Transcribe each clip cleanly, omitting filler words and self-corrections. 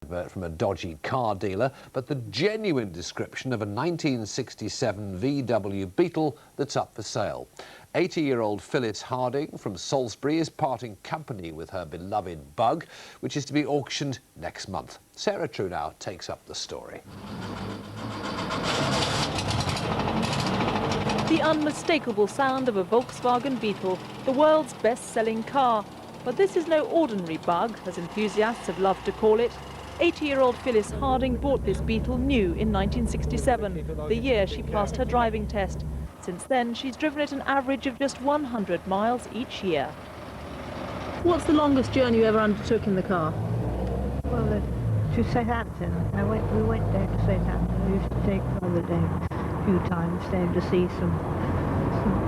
from a dodgy car dealer, but the genuine description of a 1967 VW Beetle that's up for sale. 80-year-old Phyllis Harding from Salisbury is parting company with her beloved Bug, which is to be auctioned next month. Sarah Trunow takes up the story. The unmistakable sound of a Volkswagen Beetle, the world's best-selling car. But this is no ordinary Bug, as enthusiasts have loved to call it. 80-year-old Phyllis Harding bought this Beetle new in 1967, the year she passed her driving test. Since then, she's driven it an average of just 100 miles each year. What's the longest journey you ever undertook in the car? Well, to Southampton. We went down to Southampton. We used to take holiday a few times down to see some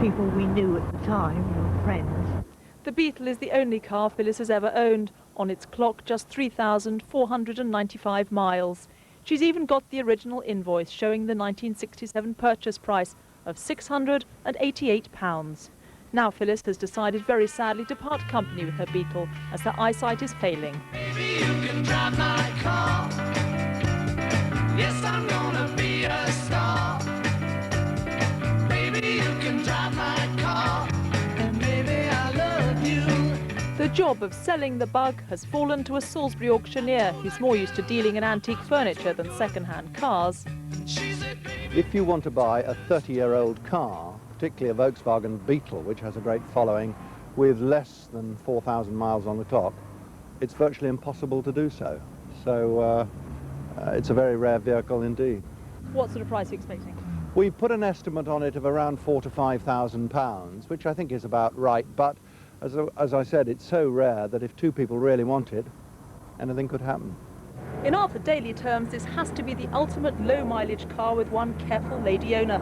people we knew at the time, friends. The Beetle is the only car Phyllis has ever owned. On its clock, just 3,495 miles. She's even got the original invoice showing the 1967 purchase price of £688. Now Phyllis has decided very sadly to part company with her Beetle as her eyesight is failing. Baby, you can drive my car. Yes, I'm gonna be a star. Baby, you can drive my car. And baby, I love you. The job of selling the Bug has fallen to a Salisbury auctioneer who's more used to dealing in antique furniture than second-hand cars. If you want to buy a 30-year-old car, particularly a Volkswagen Beetle, which has a great following, with less than 4,000 miles on the clock, it's virtually impossible to do so. So it's a very rare vehicle indeed. What sort of price are you expecting? We put an estimate on it of around £4,000 to £5,000, which I think is about right, but as I said, it's so rare that if two people really want it, anything could happen. In Arthur Daly terms, this has to be the ultimate low-mileage car with one careful lady owner.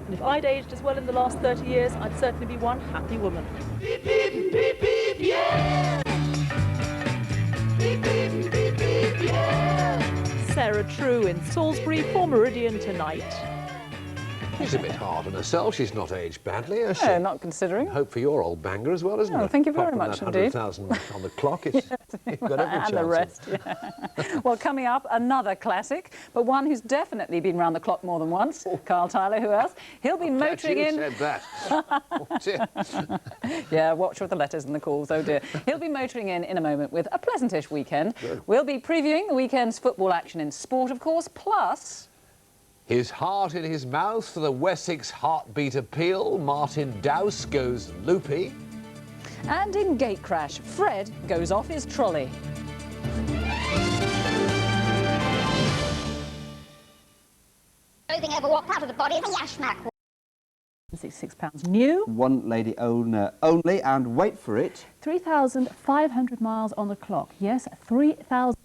And if I'd aged as well in the last 30 years, I'd certainly be one happy woman. Beep, beep, beep, beep, yeah. Beep, beep, beep, beep, yeah. Sarah True in Salisbury for Meridian Tonight. She's a bit hard on herself. She's not aged badly, has she? No, not considering. Hope for your old banger as well, isn't it? Thank you very Apart much from that indeed. 100,000 on the clock, it's, you've got every chance. And the rest, yeah. Well, coming up, another classic, but one who's definitely been round the clock more than once. Carl Tyler, who else? He'll be motoring in... said that. Oh, dear. Yeah, watch with the letters and the calls, oh dear. He'll be motoring in a moment with a pleasantish weekend. Good. We'll be previewing the weekend's football action in sport, of course, plus... His heart in his mouth for the Wessex heartbeat appeal. Martin Dowse goes loopy. And in gate crash, Fred goes off his trolley. Anything ever walked out of the body of a yashmak. £66 new. One lady owner only, and wait for it. 3,500 miles on the clock. Yes, 3,000.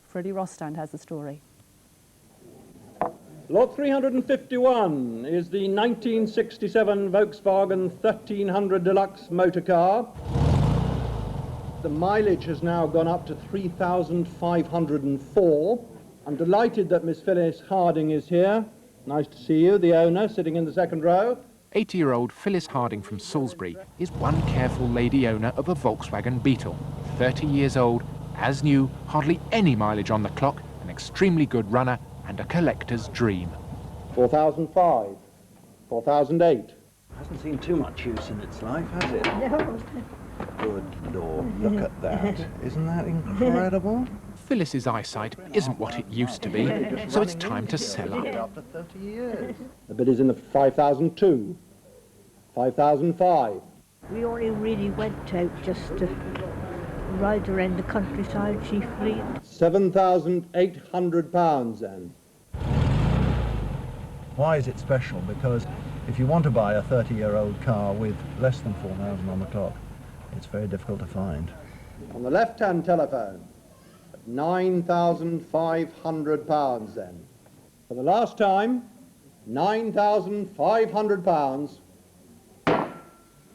Freddie Rostand has the story. Lot 351 is the 1967 Volkswagen 1300 Deluxe motor car. The mileage has now gone up to 3,504. I'm delighted that Miss Phyllis Harding is here. Nice to see you, the owner, sitting in the second row. 80-year-old Phyllis Harding from Salisbury is one careful lady owner of a Volkswagen Beetle. 30 years old, as new, hardly any mileage on the clock, an extremely good runner, and a collector's dream. 4,005, 4,008. Hasn't seen too much use in its life, has it? No. Good Lord, look at that. Isn't that incredible? Phyllis's eyesight isn't what it used to be, so it's time to sell up. After 30 years. The bid is in the 5,002, 5,005. We only really went out just to ride around the countryside chiefly. £7,800 then. Why is it special? Because if you want to buy a 30-year-old car with less than 4,000 on the clock, it's very difficult to find. On the left-hand telephone, at £9,500 then. For the last time, £9,500.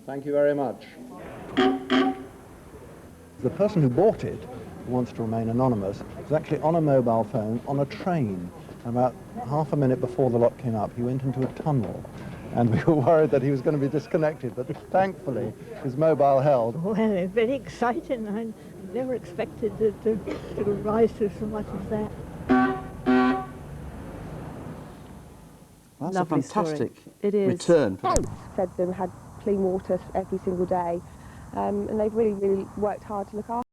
Thank you very much. The person who bought it, who wants to remain anonymous, was actually on a mobile phone on a train. About half a minute before the lot came up, he went into a tunnel, and we were worried that he was going to be disconnected, but thankfully his mobile held. Well, very exciting. Never expected it to rise to so much as that. That's Lovely a fantastic It is. return. Fed them, had clean water every single day, and they've really, really worked hard to look after